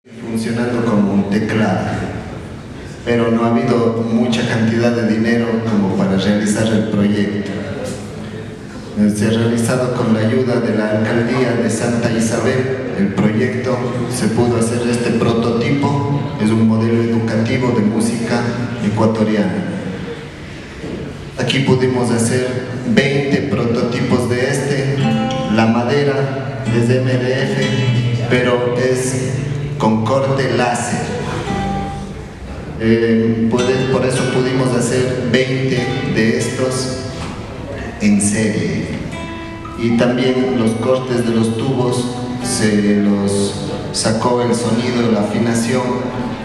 funcionando como un teclado, pero no ha habido mucha cantidad de dinero como para realizar el proyecto. Se ha realizado con la ayuda de la Alcaldía de Santa Isabel. El proyecto se pudo hacer este prototipo, es un modelo educativo de música ecuatoriana. Aquí pudimos hacer 20 prototipos de este. La madera es de MDF, pero es con corte láser. Por eso pudimos hacer 20 de estos en serie. Y también los cortes de los tubos se los sacó el sonido, la afinación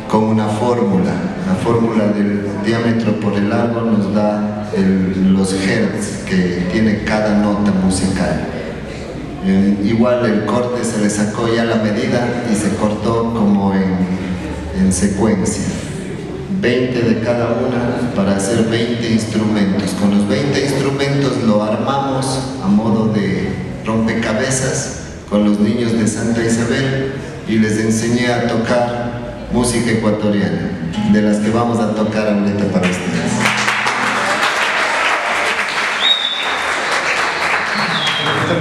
con una fórmula. La fórmula del diámetro por el largo nos da los hertz que tiene cada nota musical. Igual el corte se le sacó ya la medida y se cortó como en secuencia. 20 de cada una para hacer 20 instrumentos. Con los 20 instrumentos lo armamos a modo de rompecabezas con los niños de Santa Isabel y les enseñé a tocar música ecuatoriana, de las que vamos a tocar ahorita para ustedes.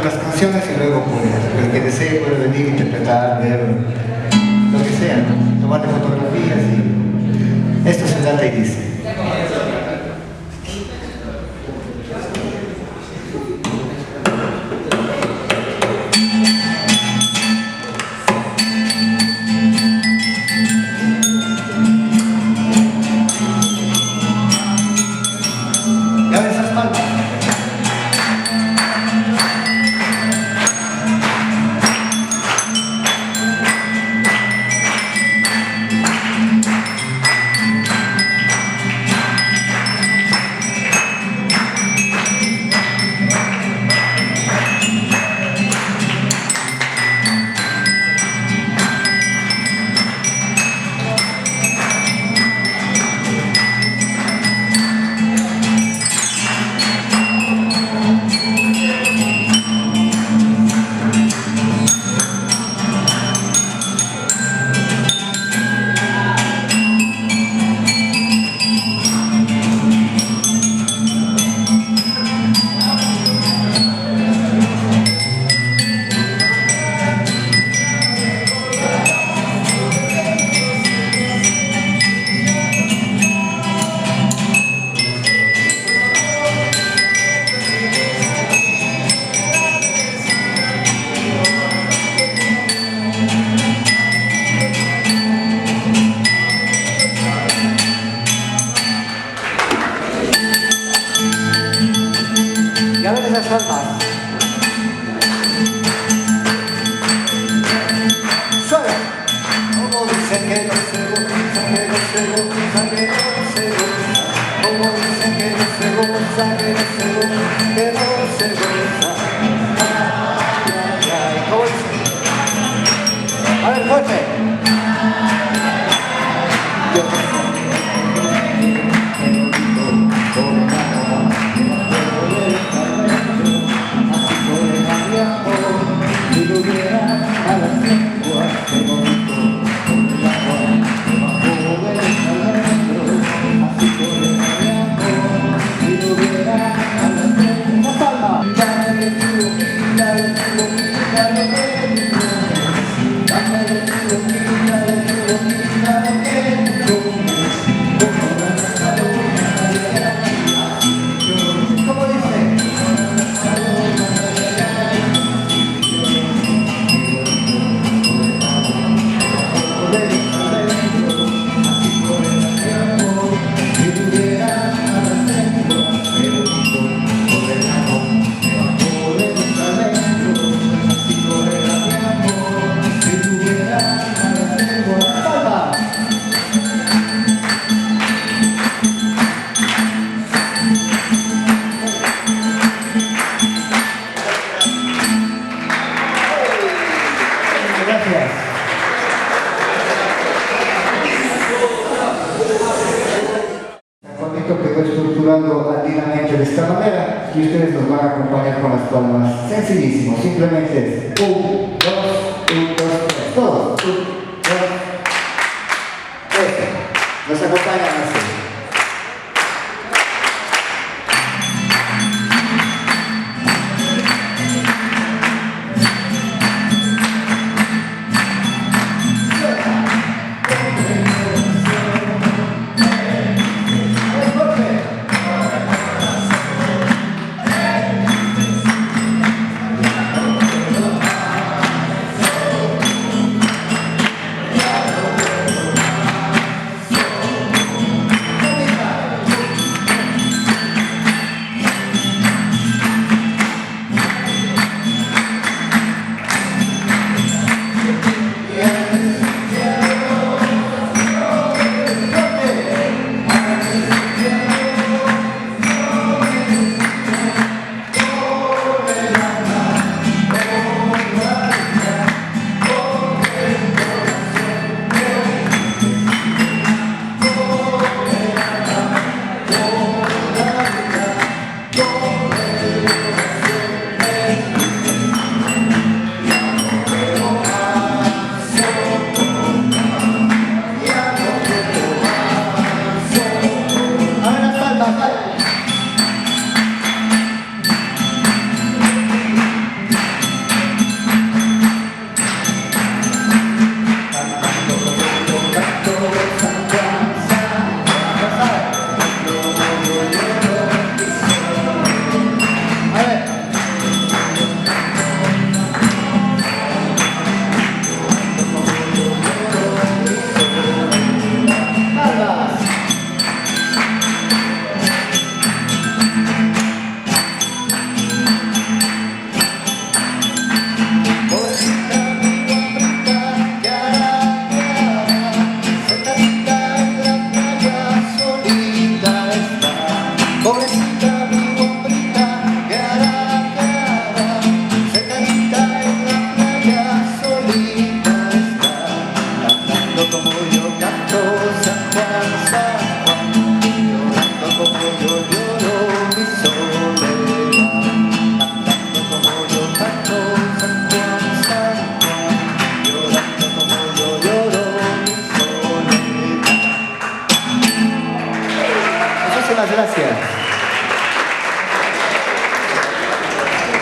Las canciones y luego pues, el que desee puede venir, interpretar, ver lo que sea, ¿no? Tomarle fotografías y esto se trata y dice. Ya ves esas palmas. Ya ven esas palmas. Suave. Como dicen que no se goza, que no se goza, que no se goza. Como dicen que no se goza, que no se goza, que no se goza. Ay, ay, ay. ¿Cómo dicen? A ver, fuerte. Quedó estructurado andinamente de esta manera y ustedes nos van a acompañar con las palmas. Sencillísimo, simplemente es 1, 2, 1, 2, 3, todos. 1, 2,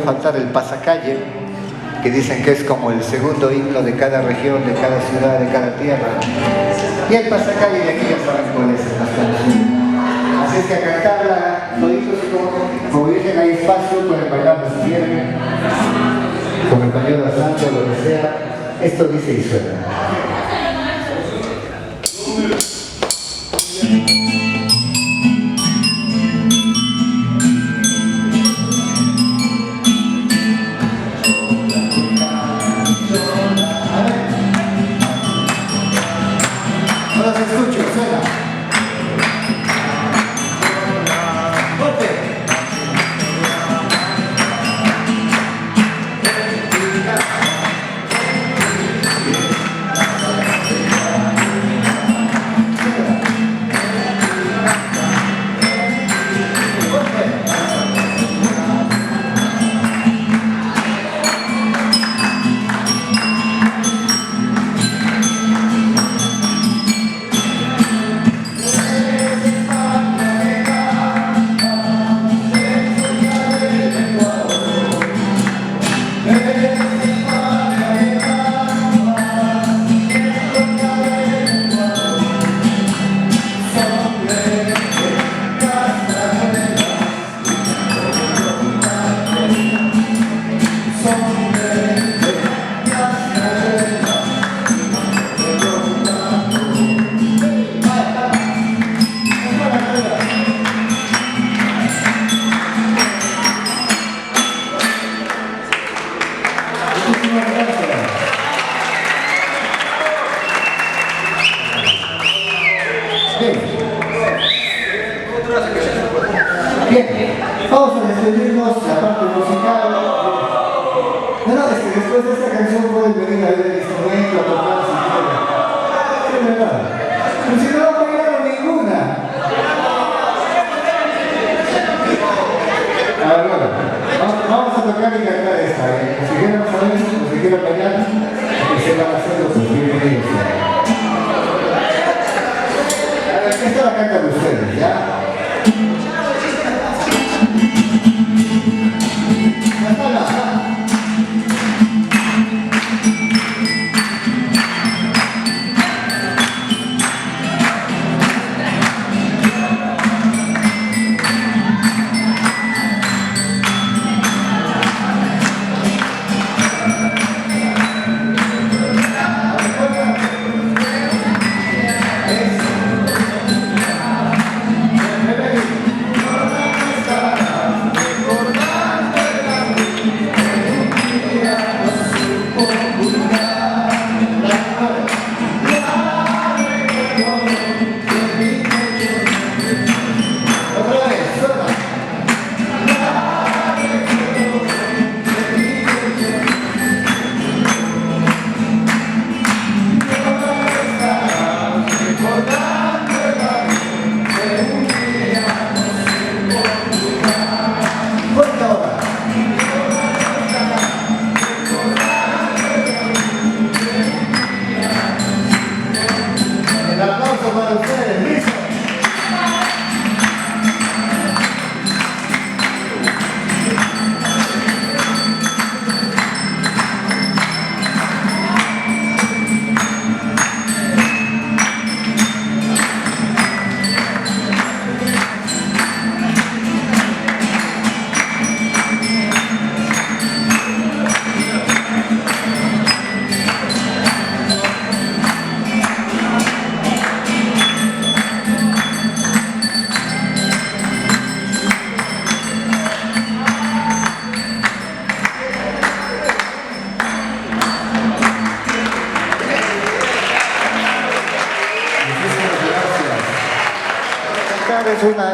faltar el pasacalle, que dicen que es como el segundo himno de cada región, de cada ciudad, de cada tierra. Y el pasacalle de aquí ya saben cuál es las canciones. Así es que a cantarla, toditos como dicen, hay espacio, pueden bailar si quieren, con el pañuelo santo, lo que sea. Esto dice y suena. No las escucho, suena. Bien, vamos a despedirnos la parte musical. No, es que después de esta canción pueden venir a ver el instrumento, a tocar si quieren. Es verdad. Pero si no, no bailaron ninguna. A ver, bueno, vamos a tocar y cantar esta. Si quieren saber eso, si quieren bailar, que se van a hacer los bienvenidos. A ver, esta la cantan ustedes, ¿ya?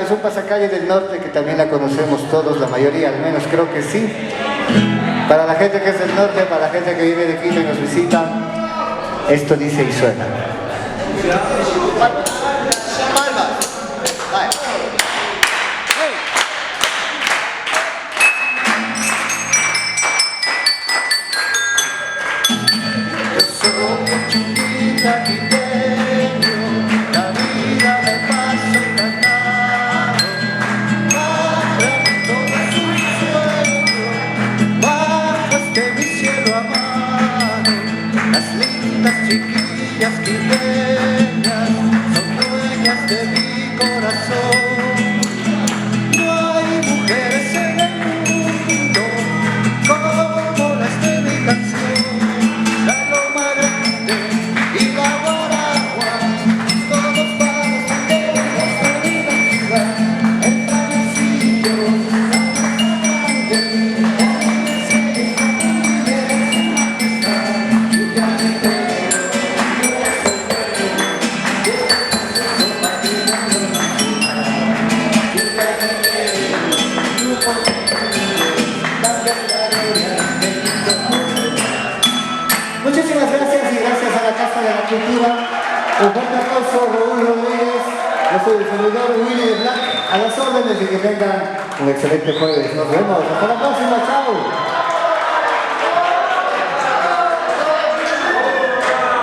Es un pasacalle del norte que también la conocemos todos, la mayoría, al menos creo que sí. Para la gente que es del norte, para la gente que viene de Quito y nos visita, esto dice y suena. Un fuerte aplauso, Raúl Rodríguez. Yo soy el servidor Willy de Black. A las órdenes y que tengan un excelente jueves. Nos vemos. Hasta la próxima. Chao.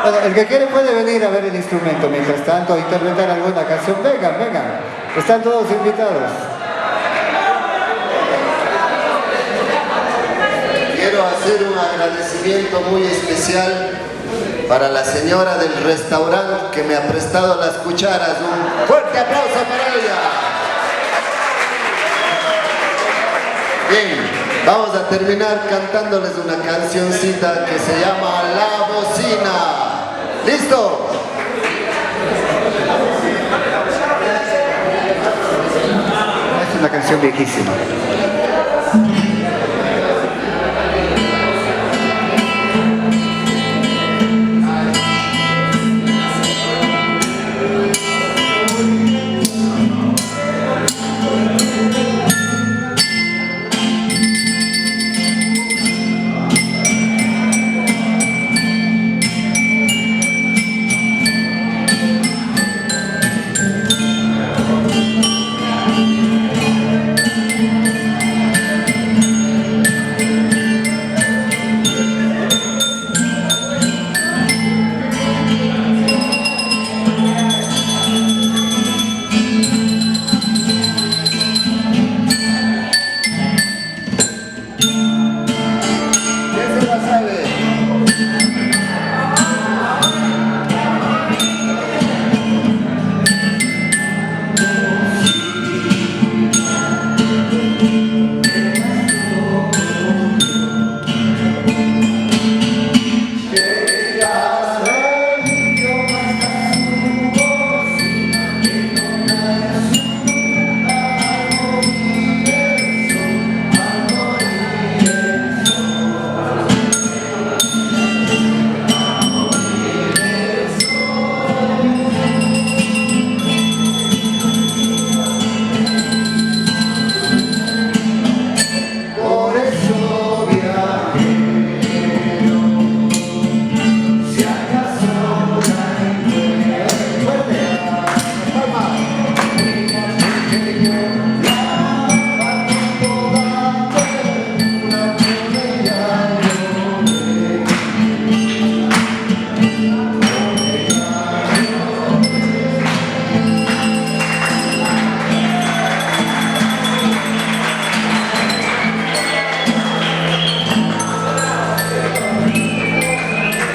Bueno, el que quiere puede venir a ver el instrumento. Mientras tanto, interpretar alguna canción. Vengan, vengan. Están todos invitados. Quiero hacer un agradecimiento muy especial para la señora del restaurante que me ha prestado las cucharas. Un fuerte aplauso para ella. Bien, vamos a terminar cantándoles una cancioncita que se llama La Bocina. ¿Listo? Es una canción viejísima.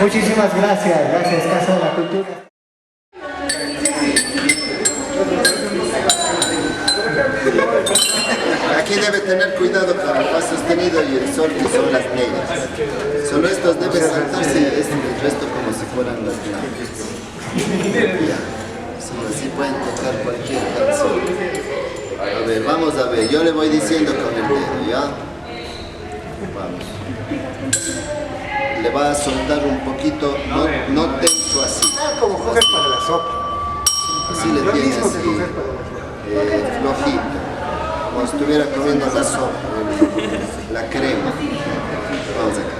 Muchísimas gracias, gracias Casa de la Cultura. Aquí debe tener cuidado con el fa sostenido y el sol, que son las negras. Solo estos deben saltarse y el resto como si fueran las blancas. Así pueden tocar cualquier canción. A ver, vamos a ver, yo le voy diciendo con el dedo, ¿ya? Vamos. Le va a soltar un poquito, no tenso así. Como coger para la sopa. Así le tiene así, flojito. Como si estuviera comiendo la sopa, la crema. Vamos acá.